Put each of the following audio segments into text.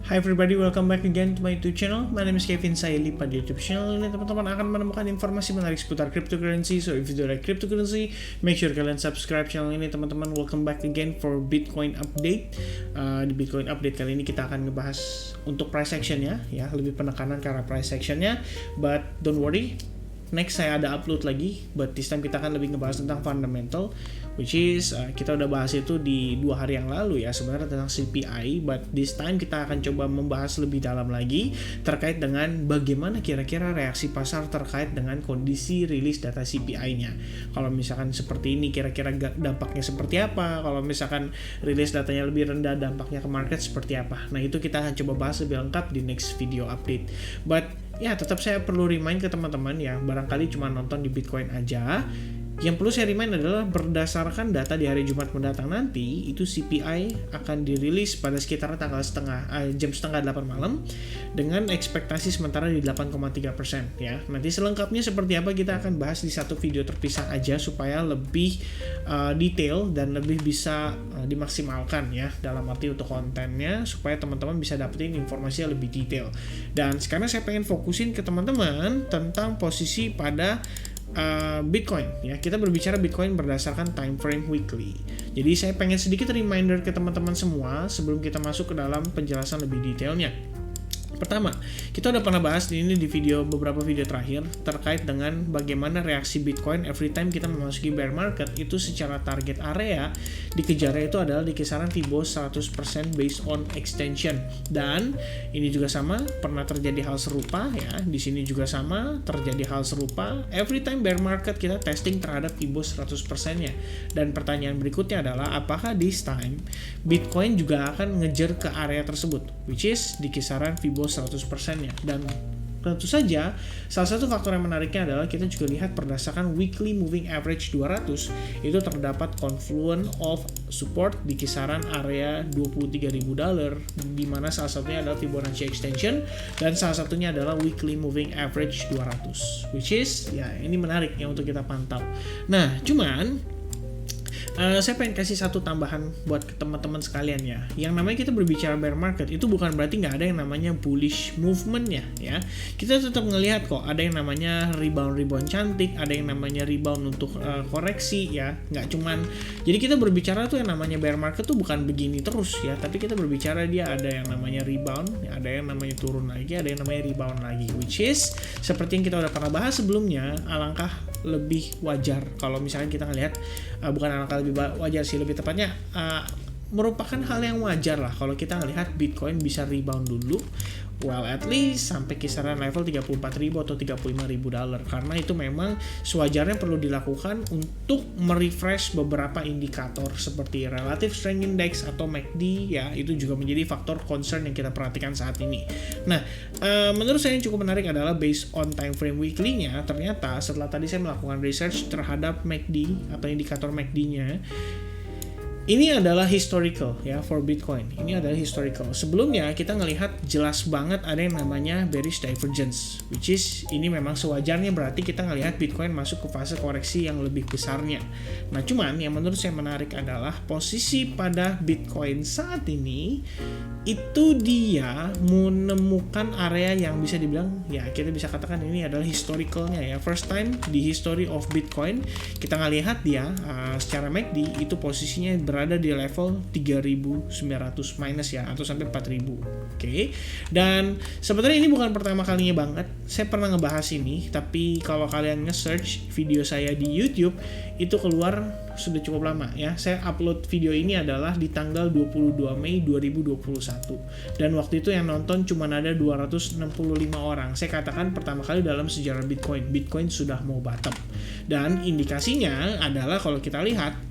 Hi everybody, welcome back again to my YouTube channel. My name is Kevin Saili. Pada YouTube channel ini teman-teman akan menemukan informasi menarik seputar cryptocurrency. So if you do like cryptocurrency, make sure kalian subscribe channel ini teman-teman. Welcome back again for Bitcoin update. Di Bitcoin update kali ini kita akan ngebahas untuk price actionnya, ya lebih penekanan ke arah price actionnya. But don't worry, next saya ada upload lagi, but this time kita akan lebih ngebahas tentang fundamental, which is kita udah bahas itu di 2 hari yang lalu ya sebenarnya tentang CPI, but this time kita akan coba membahas lebih dalam lagi terkait dengan bagaimana kira-kira reaksi pasar terkait dengan kondisi rilis data CPI-nya. Kalau misalkan seperti ini kira-kira dampaknya seperti apa, kalau misalkan rilis datanya lebih rendah dampaknya ke market seperti apa. Nah itu kita akan coba bahas lebih lengkap di next video update. But ya tetap saya perlu remind ke teman-teman ya, barangkali cuma nonton di Bitcoin aja. Yang perlu saya remind adalah berdasarkan data di hari Jumat mendatang nanti, itu CPI akan dirilis pada sekitar jam setengah 8 malam dengan ekspektasi sementara di 8,3% ya. Nanti selengkapnya seperti apa kita akan bahas di satu video terpisah aja supaya lebih detail dan lebih bisa dimaksimalkan ya dalam arti untuk kontennya supaya teman-teman bisa dapetin informasi yang lebih detail. Dan sekarang saya pengen fokusin ke teman-teman tentang posisi pada Bitcoin ya. Kita berbicara Bitcoin berdasarkan time frame weekly. Jadi saya pengen sedikit reminder ke teman-teman semua sebelum kita masuk ke dalam penjelasan lebih detailnya. Pertama, kita udah pernah bahas ini di beberapa video terakhir terkait dengan bagaimana reaksi Bitcoin every time kita memasuki bear market itu secara target area dikejarnya itu adalah di kisaran Fibonacci 100% based on extension. Dan ini juga sama, pernah terjadi hal serupa ya. Di sini juga sama, terjadi hal serupa. Every time bear market kita testing terhadap Fibonacci 100%-nya. Dan pertanyaan berikutnya adalah apakah this time Bitcoin juga akan ngejar ke area tersebut, which is di kisaran Fibonacci 100%-nya. Dan tentu saja salah satu faktor yang menariknya adalah kita juga lihat berdasarkan weekly moving average 200 itu terdapat confluence of support di kisaran area $23.000 di mana salah satunya adalah Fibonacci extension dan salah satunya adalah weekly moving average 200, which is ya ini menarik ya untuk kita pantau. Nah cuman saya pengen kasih satu tambahan buat teman-teman sekalian ya. Yang namanya kita berbicara bear market itu bukan berarti nggak ada yang namanya bullish movement-nya ya. Kita tetap ngelihat kok ada yang namanya rebound cantik, ada yang namanya rebound untuk koreksi ya. Nggak cuman, jadi kita berbicara tuh yang namanya bear market tuh bukan begini terus ya, tapi kita berbicara dia ada yang namanya rebound, ada yang namanya turun lagi, ada yang namanya rebound lagi, which is seperti yang kita udah pernah bahas sebelumnya, alangkah lebih wajar kalau misalnya kita ngelihat bukan alangkah lebih wajar sih, lebih tepatnya merupakan hal yang wajar lah kalau kita ngelihat Bitcoin bisa rebound dulu, well at least sampai kisaran level 34.000 atau 35.000 dolar, karena itu memang sewajarnya perlu dilakukan untuk merefresh beberapa indikator seperti relative strength index atau MACD ya. Itu juga menjadi faktor concern yang kita perhatikan saat ini. Nah menurut saya yang cukup menarik adalah based on time frame weekly-nya, ternyata setelah tadi saya melakukan research terhadap MACD atau indikator MACD-nya, ini adalah historical ya for Bitcoin. Ini adalah historical. Sebelumnya kita ngelihat jelas banget ada yang namanya bearish divergence, which is ini memang sewajarnya berarti kita ngelihat Bitcoin masuk ke fase koreksi yang lebih besarnya. Nah cuman yang menurut saya menarik adalah posisi pada Bitcoin saat ini itu dia menemukan area yang bisa dibilang ya kita bisa katakan ini adalah historicalnya ya. First time di history of Bitcoin kita ngelihat dia secara MACD itu posisinya berada di level 3.900 minus ya, atau sampai 4.000. Oke. Dan sebenarnya ini bukan pertama kalinya banget. Saya pernah ngebahas ini, tapi kalau kalian nge-search video saya di YouTube itu keluar sudah cukup lama ya. Saya upload video ini adalah di tanggal 22 Mei 2021. Dan waktu itu yang nonton cuma ada 265 orang. Saya katakan pertama kali dalam sejarah Bitcoin sudah mau bottom. Dan indikasinya adalah kalau kita lihat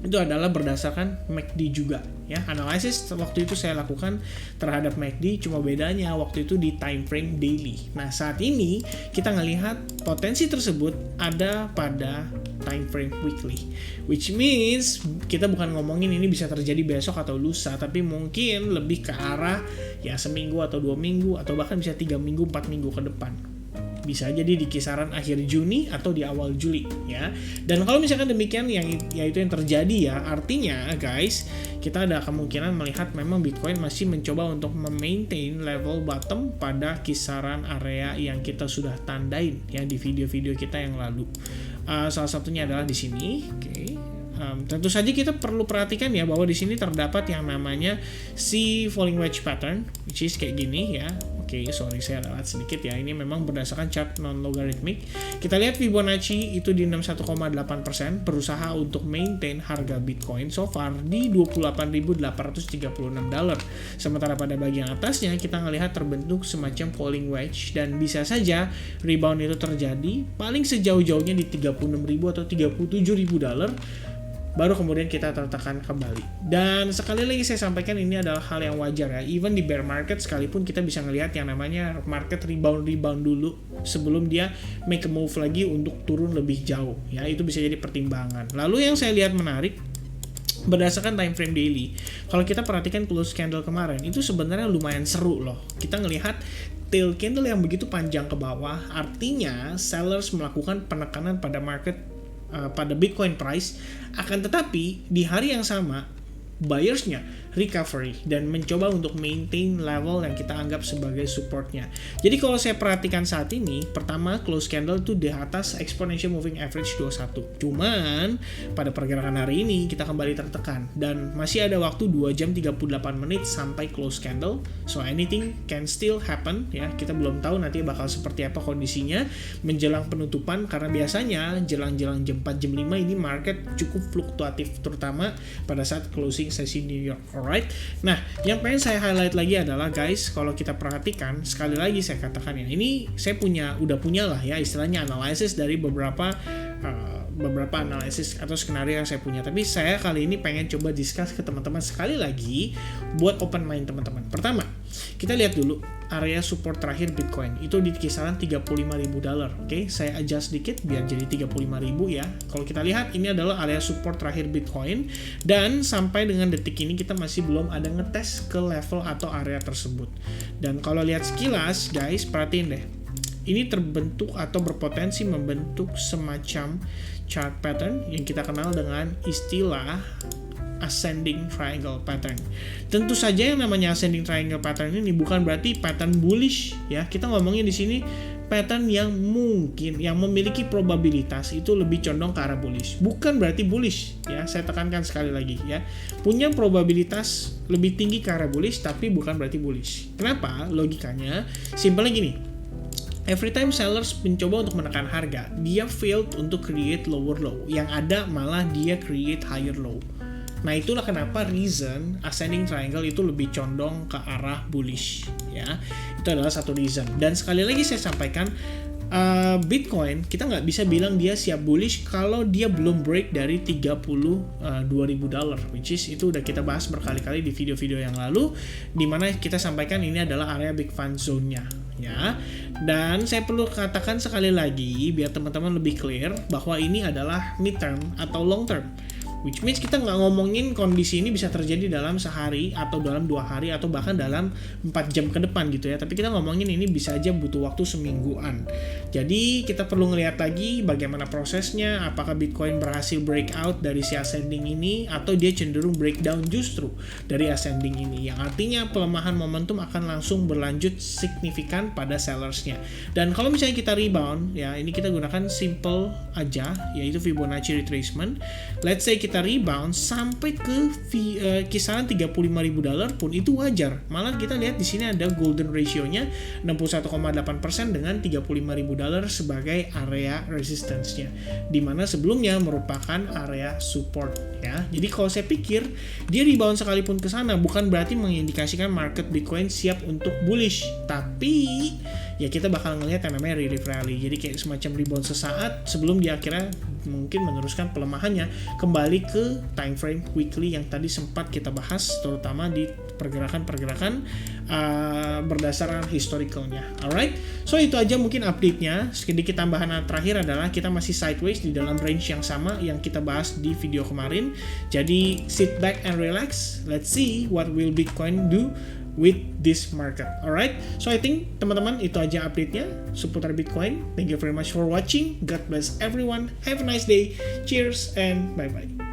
itu adalah berdasarkan MACD juga ya. Analisis waktu itu saya lakukan terhadap MACD, cuma bedanya waktu itu di time frame daily. Nah saat ini kita ngelihat potensi tersebut ada pada time frame weekly, which means kita bukan ngomongin ini bisa terjadi besok atau lusa, tapi mungkin lebih ke arah ya seminggu atau 2 minggu atau bahkan bisa 3 minggu 4 minggu ke depan bisa jadi di kisaran akhir Juni atau di awal Juli ya. Dan kalau misalkan demikian yaitu yang terjadi ya, artinya guys, kita ada kemungkinan melihat memang Bitcoin masih mencoba untuk memaintain level bottom pada kisaran area yang kita sudah tandain ya di video-video kita yang lalu. Salah satunya adalah di sini. Oke. Tentu saja kita perlu perhatikan ya bahwa di sini terdapat yang namanya si falling wedge pattern, which is kayak gini ya. Oke, sorry saya lewat sedikit ya. Ini memang berdasarkan chart non logarithmic. Kita lihat Fibonacci itu di 61,8% berusaha untuk maintain harga Bitcoin so far di $28.836. Sementara pada bagian atasnya kita melihat terbentuk semacam falling wedge dan bisa saja rebound itu terjadi paling sejauh-jauhnya di $36.000 atau $37.000. Baru kemudian kita tertekan kembali. Dan sekali lagi saya sampaikan ini adalah hal yang wajar ya. Even di bear market sekalipun kita bisa ngelihat yang namanya market rebound dulu sebelum dia make a move lagi untuk turun lebih jauh ya. Itu bisa jadi pertimbangan. Lalu yang saya lihat menarik berdasarkan time frame daily. Kalau kita perhatikan close candle kemarin itu sebenarnya lumayan seru loh. Kita ngelihat tail candle yang begitu panjang ke bawah, artinya sellers melakukan penekanan pada market pada Bitcoin price, akan tetapi di hari yang sama buyersnya recovery dan mencoba untuk maintain level yang kita anggap sebagai supportnya. Jadi kalau saya perhatikan saat ini, pertama close candle itu di atas exponential moving average 21. Cuman pada pergerakan hari ini kita kembali tertekan dan masih ada waktu 2 jam 38 menit sampai close candle. So anything can still happen ya. Kita belum tahu nanti bakal seperti apa kondisinya menjelang penutupan, karena biasanya jelang-jelang jam 4 jam 5 ini market cukup fluktuatif terutama pada saat closing sesi New York. Alright. Nah, yang pengen saya highlight lagi adalah guys, kalau kita perhatikan sekali lagi saya katakan ya, ini saya udah punya lah ya istilahnya analisis dari beberapa analisis atau skenario yang saya punya. Tapi saya kali ini pengen coba discuss ke teman-teman sekali lagi buat open mind teman-teman. Pertama, kita lihat dulu area support terakhir Bitcoin itu di kisaran $35.000. Oke, saya adjust sedikit biar jadi 35.000 ya. Kalau kita lihat ini adalah area support terakhir Bitcoin dan sampai dengan detik ini kita masih belum ada ngetes ke level atau area tersebut. Dan kalau lihat sekilas guys, perhatiin deh. Ini terbentuk atau berpotensi membentuk semacam chart pattern yang kita kenal dengan istilah ascending triangle pattern. Tentu saja yang namanya ascending triangle pattern ini bukan berarti pattern bullish ya. Kita ngomongin di sini pattern yang mungkin yang memiliki probabilitas itu lebih condong ke arah bullish. Bukan berarti bullish ya. Saya tekankan sekali lagi ya. Punya probabilitas lebih tinggi ke arah bullish tapi bukan berarti bullish. Kenapa? Logikanya simpelnya gini. Every time sellers mencoba untuk menekan harga, dia failed untuk create lower low. Yang ada malah dia create higher low. Nah, itulah kenapa reason ascending triangle itu lebih condong ke arah bullish ya. Itu adalah satu reason. Dan sekali lagi saya sampaikan, Bitcoin kita nggak bisa bilang dia siap bullish kalau dia belum break dari $32.000, which is itu udah kita bahas berkali-kali di video-video yang lalu, dimana kita sampaikan ini adalah area big fund zone-nya ya. Dan saya perlu katakan sekali lagi biar teman-teman lebih clear bahwa ini adalah mid term atau long term. Which means kita nggak ngomongin kondisi ini bisa terjadi dalam sehari atau dalam 2 hari atau bahkan dalam 4 jam ke depan gitu ya. Tapi kita ngomongin ini bisa aja butuh waktu semingguan. Jadi kita perlu ngelihat lagi bagaimana prosesnya, apakah Bitcoin berhasil breakout dari si ascending ini atau dia cenderung breakdown justru dari ascending ini. Yang artinya pelemahan momentum akan langsung berlanjut signifikan pada sellersnya. Dan kalau misalnya kita rebound ya, ini kita gunakan simple aja yaitu Fibonacci retracement. Let's say kita rebound sampai ke kisaran $35.000 pun itu wajar. Malah kita lihat di sini ada golden ratio-nya 61,8% dengan $35.000 sebagai area resistance-nya, di mana sebelumnya merupakan area support ya. Jadi kalau saya pikir dia rebound sekalipun ke sana bukan berarti mengindikasikan market Bitcoin siap untuk bullish, tapi ya kita bakal ngelihat yang namanya relief rally. Jadi kayak semacam rebound sesaat sebelum dia akhirnya mungkin meneruskan pelemahannya kembali ke time frame weekly yang tadi sempat kita bahas, terutama di pergerakan-pergerakan berdasarkan historicalnya. Alright, so itu aja mungkin update-nya. Sedikit tambahan terakhir adalah kita masih sideways di dalam range yang sama yang kita bahas di video kemarin. Jadi sit back and relax. Let's see what will Bitcoin do with this market. Alright, so I think teman-teman itu aja update-nya seputar Bitcoin. Thank you very much for watching. God bless everyone. Have a nice day. Cheers and bye-bye.